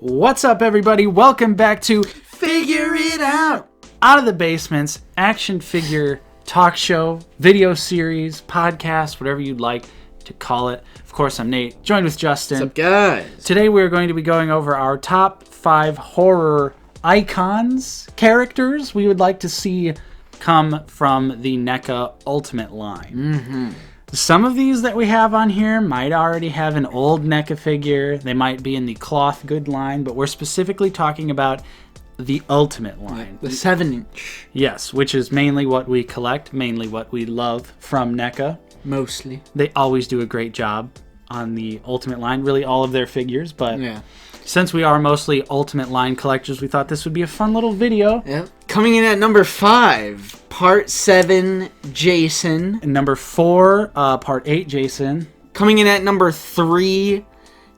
What's up, everybody? Welcome back to Figure It Out of the Basement's action figure talk show, video series, podcast, whatever you'd like to call it. Of course, I'm Nate, joined with Justin. What's up, guys? Today we're going to be going over our top 5 horror icons, characters we would like to see come from the NECA Ultimate line. Some of these that we have on here might already have an old NECA figure. They might be in the cloth good line, but we're specifically talking about the Ultimate line. The 7-inch. Yes, which is mainly what we collect, mainly what we love from NECA. Mostly. They always do a great job on the Ultimate line, really all of their figures, but since we are mostly Ultimate line collectors, we thought this would be a fun little video. Yep. Coming in at number 5, Part 7, Jason. And number 4, Part 8, Jason. Coming in at number 3,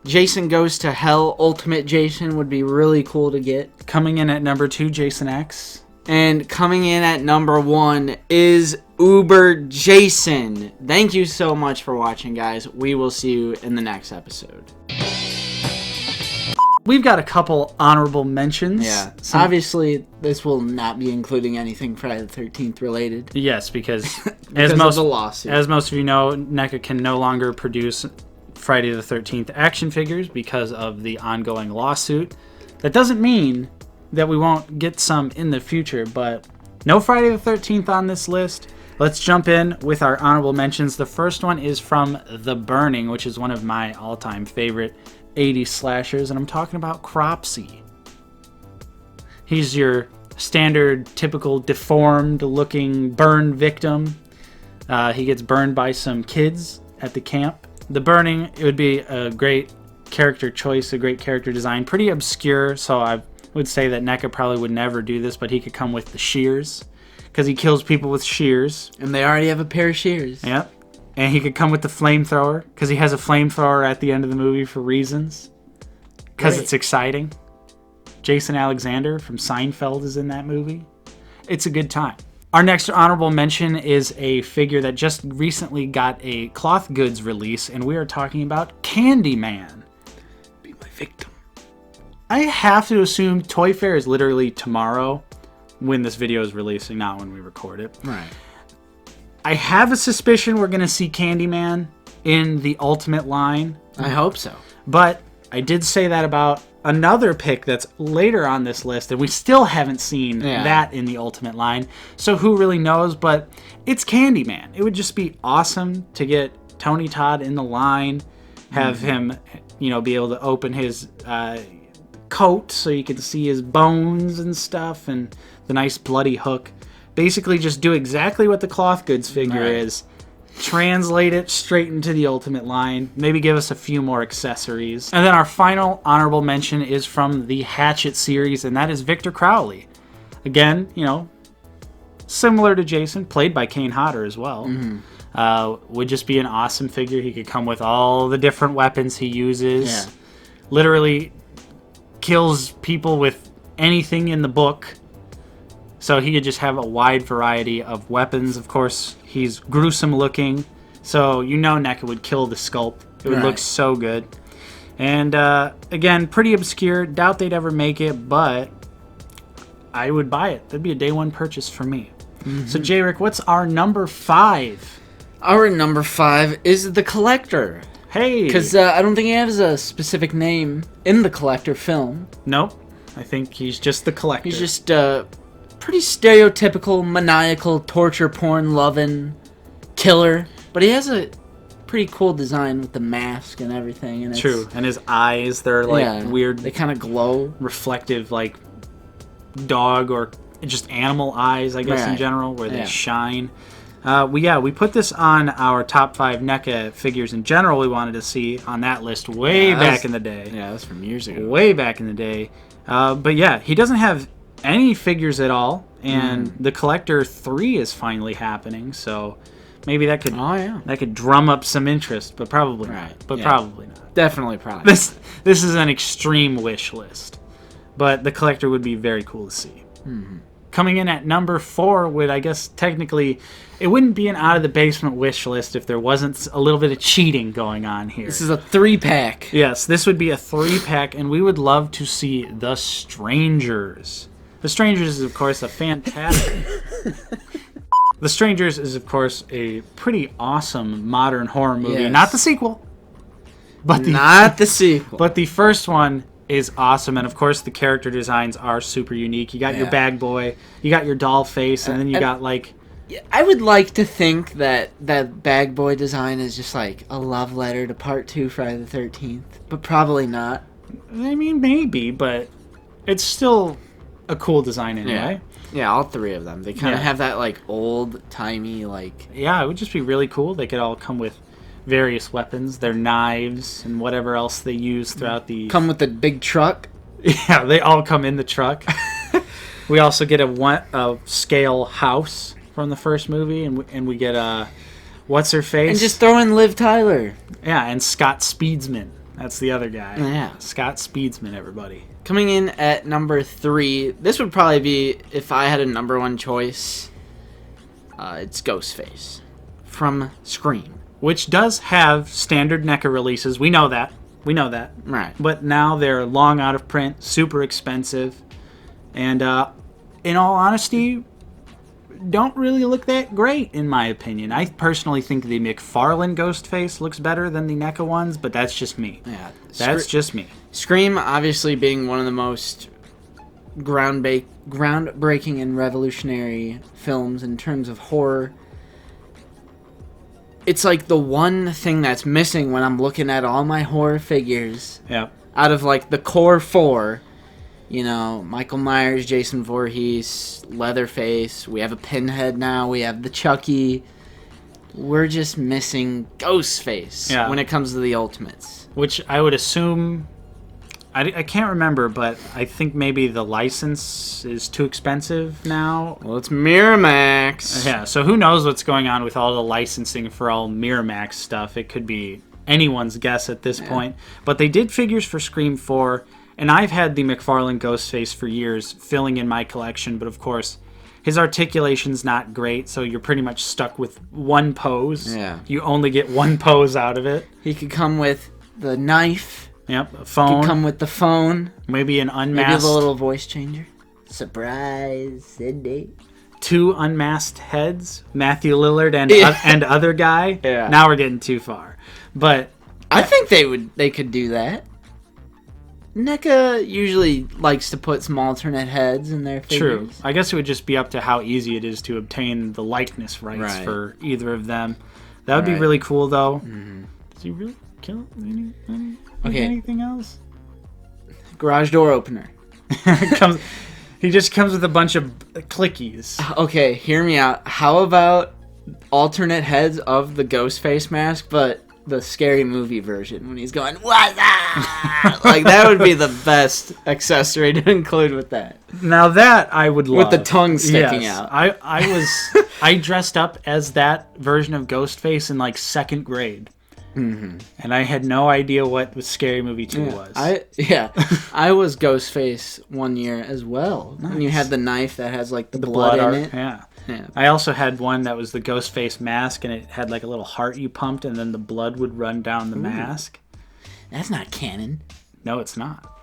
Jason Goes to Hell. Ultimate Jason would be really cool to get. Coming in at number 2, Jason X. And coming in at number 1 is Uber Jason. Thank you so much for watching, guys. We will see you in the next episode. We've got a couple honorable mentions. Yeah. Obviously, this will not be including anything Friday the 13th related. Yes, because of the lawsuit. As most of you know, NECA can no longer produce Friday the 13th action figures because of the ongoing lawsuit. That doesn't mean that we won't get some in the future, but no Friday the 13th on this list. Let's jump in with our honorable mentions. The first one is from The Burning, which is one of my all-time favorite 80s slashers, and I'm talking about Cropsy. He's your standard, typical, deformed-looking burn victim. He gets burned by some kids at the camp. The Burning, it would be a great character choice, a great character design. Pretty obscure, so I would say that NECA probably would never do this, but he could come with the shears, because he kills people with shears. And they already have a pair of shears. Yep. And he could come with the flamethrower, because he has a flamethrower at the end of the movie for reasons. Because it's exciting. Jason Alexander from Seinfeld is in that movie. It's a good time. Our next honorable mention is a figure that just recently got a cloth goods release, and we are talking about Candyman. Be my victim. I have to assume Toy Fair is literally tomorrow when this video is releasing, not when we record it. Right. I have a suspicion we're going to see Candyman in the Ultimate line. I hope so. But I did say that about another pick that's later on this list, and we still haven't seen that in the Ultimate line. So who really knows? But it's Candyman. It would just be awesome to get Tony Todd in the line, have him, be able to open his coat so you can see his bones and stuff, and the nice bloody hook. Basically, just do exactly what the cloth goods figure is. Translate it straight into the Ultimate line. Maybe give us a few more accessories. And then our final honorable mention is from the Hatchet series, and that is Victor Crowley. Again, similar to Jason, played by Kane Hodder as well. Would just be an awesome figure. He could come with all the different weapons he uses. Yeah. Literally kills people with anything in the book. So he could just have a wide variety of weapons. Of course, he's gruesome looking. So NECA would kill the sculpt. It would look so good. And again, pretty obscure. Doubt they'd ever make it, but I would buy it. That'd be a day one purchase for me. So J-Rick, what's our number 5? Our number 5 is the Collector. Hey! Because I don't think he has a specific name in the Collector film. Nope. I think he's just the Collector. He's just pretty stereotypical, maniacal, torture porn loving killer, but he has a pretty cool design with the mask and everything. And True, and his eyes, they're like weird. They kind of glow. Reflective, like dog or just animal eyes, I guess, in general, where they shine. We put this on our top 5 NECA figures in general we wanted to see on that list way back in the day. Yeah, that's from years ago. Way back in the day. But yeah, he doesn't have any figures at all, and the Collector 3 is finally happening, so maybe that could drum up some interest, but probably not. But probably not. Definitely probably. This is an extreme wish list, but the Collector would be very cool to see. Coming in at number 4 would, I guess, technically, it wouldn't be an out-of-the-basement wish list if there wasn't a little bit of cheating going on here. This is a 3-pack. Yes, this would be a 3-pack, and we would love to see The Strangers. The Strangers is, of course, a fantastic... The Strangers is, of course, a pretty awesome modern horror movie. Yes. Not the sequel. Not the sequel. But the first one is awesome, and of course the character designs are super unique. You got your bag boy, you got your doll face, and then you got like... I would like to think that that bag boy design is just like a love letter to Part 2 Friday the 13th, but probably not. I mean, maybe, but it's still a cool design anyway. Yeah, all 3 of them. They kind of have that like old-timey like... Yeah, it would just be really cool. They could all come with various weapons, their knives, and whatever else they use throughout the... Come with the big truck? Yeah, they all come in the truck. We also get a scale house from the first movie, and we get a... What's-her-face? And just throw in Liv Tyler. Yeah, and Scott Speedsman. That's the other guy. Yeah. Scott Speedsman, everybody. Coming in at number 3, this would probably be, if I had a number 1 choice, it's Ghostface from Scream. Which does have standard NECA releases. We know that. Right. But now they're long out of print, super expensive, and in all honesty, don't really look that great, in my opinion. I personally think the McFarlane Ghostface looks better than the NECA ones, but that's just me. Yeah. That's just me. Scream, obviously being one of the most groundbreaking and revolutionary films in terms of horror, it's like the one thing that's missing when I'm looking at all my horror figures. Yeah. Out of like the core 4, you know, Michael Myers, Jason Voorhees, Leatherface. We have a Pinhead now. We have the Chucky. We're just missing Ghostface when it comes to the Ultimates. Which I would assume... I can't remember, but I think maybe the license is too expensive now. Well, it's Miramax. Yeah, so who knows what's going on with all the licensing for all Miramax stuff. It could be anyone's guess at this point. But they did figures for Scream 4, and I've had the McFarlane Ghostface for years filling in my collection, but of course, his articulation's not great, so you're pretty much stuck with one pose. Yeah. You only get one pose out of it. He could come with the knife. Yep, a phone. Could come with the phone. Maybe an unmasked... Maybe a little voice changer. Surprise, Cindy. 2 unmasked heads, Matthew Lillard and other guy. Yeah. Now we're getting too far. But... I think they could do that. NECA usually likes to put some alternate heads in their figures. True. I guess it would just be up to how easy it is to obtain the likeness rights for either of them. That would be really cool, though. Mm-hmm. Does he really kill Okay. anything else? Garage door opener. He just comes with a bunch of clickies. Okay, hear me out. How about alternate heads of the Ghostface mask, but the Scary Movie version when he's going, "What's up?" Like, that would be the best accessory to include with that. Now that I would love. With the tongue sticking out. I dressed up as that version of Ghostface in like 2nd grade. Mm-hmm. And I had no idea what Scary Movie 2 was. I was Ghostface one year as well. Nice. And you had the knife that has like the blood in it. Yeah. I also had one that was the Ghostface mask, and it had like a little heart you pumped, and then the blood would run down the mask. That's not canon. No, it's not.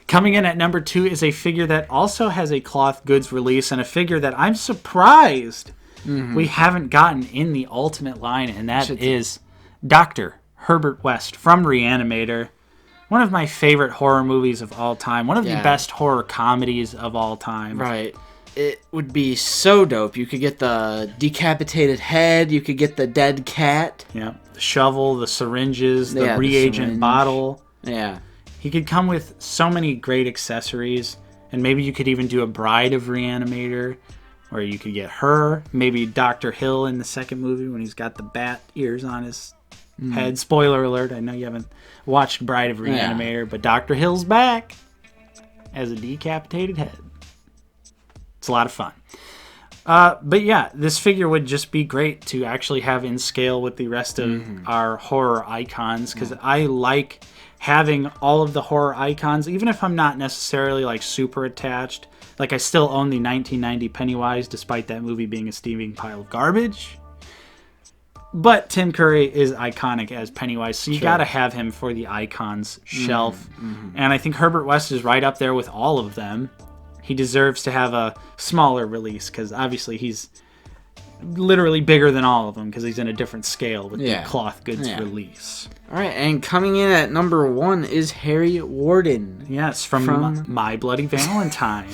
Coming in at number 2 is a figure that also has a cloth goods release, and a figure that I'm surprised we haven't gotten in the Ultimate line, and that is Dr. Herbert West from Reanimator. One of my favorite horror movies of all time. One of the best horror comedies of all time. Right. It would be so dope. You could get the decapitated head. You could get the dead cat. Yeah. The shovel, the syringes, the reagent bottle. Yeah. He could come with so many great accessories. And maybe you could even do a Bride of Reanimator. Or you could get her. Maybe Dr. Hill in the second movie when he's got the bat ears on his head. Spoiler alert. I know you haven't watched Bride of Reanimator. But Dr. Hill's back as a decapitated head. It's a lot of fun. But yeah, this figure would just be great to actually have in scale with the rest of our horror icons, because I like having all of the horror icons, even if I'm not necessarily like super attached. Like, I still own the 1990 Pennywise, despite that movie being a steaming pile of garbage. But Tim Curry is iconic as Pennywise, so you got to have him for the icons shelf. And I think Herbert West is right up there with all of them. He deserves to have a smaller release, because obviously he's literally bigger than all of them, because he's in a different scale with the cloth goods release. All right, and coming in at number 1 is Harriet Warden. Yes, from My Bloody Valentine.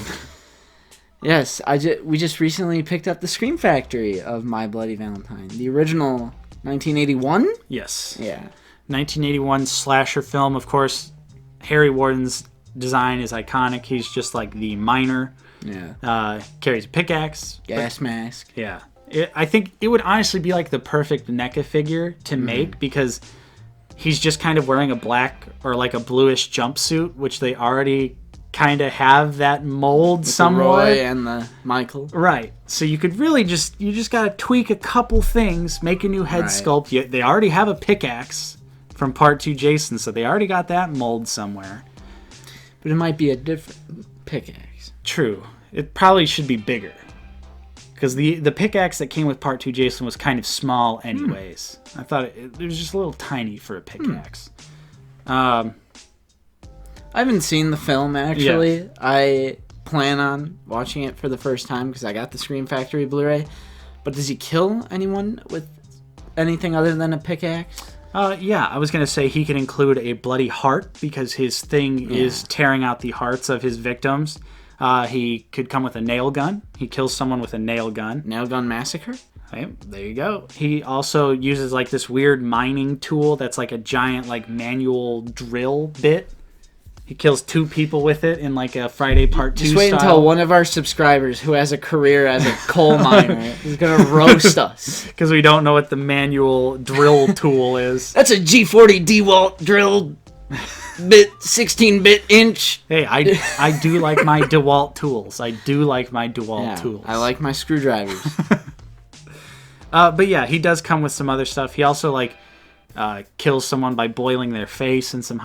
Yes, we just recently picked up the Scream Factory of My Bloody Valentine. The original 1981? Yes. Yeah. 1981 slasher film. Of course, Harry Warden's design is iconic. He's just like the miner. Yeah. Carries a pickaxe. Gas mask. Yeah. I think it would honestly be like the perfect NECA figure to make, because he's just kind of wearing a black or like a bluish jumpsuit, which they already kind of have that mold with somewhat. The Roy and the Michael. Right. So you could really just got to tweak a couple things, make a new head sculpt. They already have a pickaxe from Part 2 Jason, so they already got that mold somewhere. But it might be a different pickaxe. True. It probably should be bigger, because the pickaxe that came with Part 2 Jason was kind of small anyways. I thought it was just a little tiny for a pickaxe. I haven't seen the film, actually. Yeah. I plan on watching it for the first time because I got the Scream Factory Blu-ray. But does he kill anyone with anything other than a pickaxe? Yeah, I was going to say he could include a bloody heart, because his thing is tearing out the hearts of his victims. He could come with a nail gun. He kills someone with a nail gun. Nail gun massacre? Okay, there you go. He also uses like this weird mining tool that's like a giant like manual drill bit. He kills 2 people with it in like a Friday Part 2 Just wait until one of our subscribers who has a career as a coal miner is going to roast us. Because we don't know what the manual drill tool is. That's a G40 DeWalt drill bit, 16-bit inch. Hey, I do like my DeWalt tools. I do like my DeWalt tools. I like my screwdrivers. But yeah, he does come with some other stuff. He also like kills someone by boiling their face in some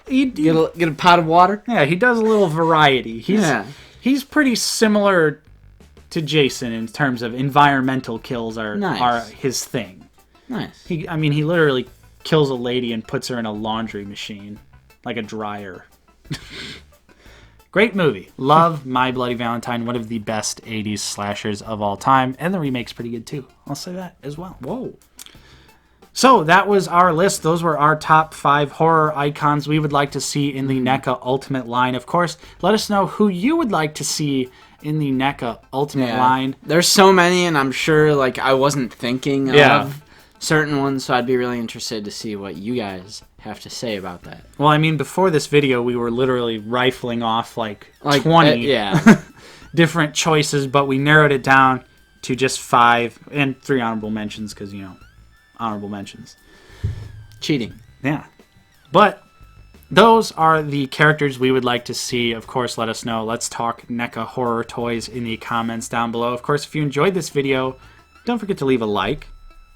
get a pot of water. Yeah, he does a little variety. He's pretty similar to Jason in terms of environmental kills are his thing. Nice. He literally kills a lady and puts her in a laundry machine, like a dryer. Great movie. Love My Bloody Valentine, one of the best 80s slashers of all time, and the remake's pretty good too. I'll say that as well. Whoa. So that was our list. Those were our top 5 horror icons we would like to see in the NECA Ultimate line. Of course, let us know who you would like to see in the NECA Ultimate line. There's so many, and I'm sure like I wasn't thinking of certain ones, so I'd be really interested to see what you guys have to say about that. Well, I mean, before this video, we were literally rifling off like 20 different choices, but we narrowed it down to just 5 and 3 honorable mentions because, honorable mentions. Cheating. Yeah. But those are the characters we would like to see. Of course, let us know. Let's talk NECA horror toys in the comments down below. Of course, if you enjoyed this video, don't forget to leave a like.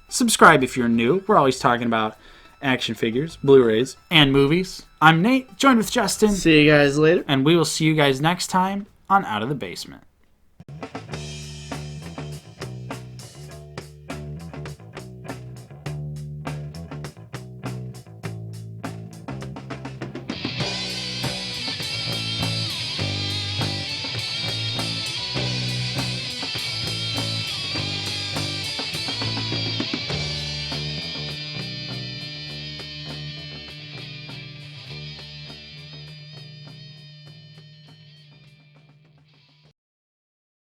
Subscribe if you're new. We're always talking about action figures, Blu-rays, and movies. I'm Nate, joined with Justin. See you guys later. And we will see you guys next time on Out of the Basement.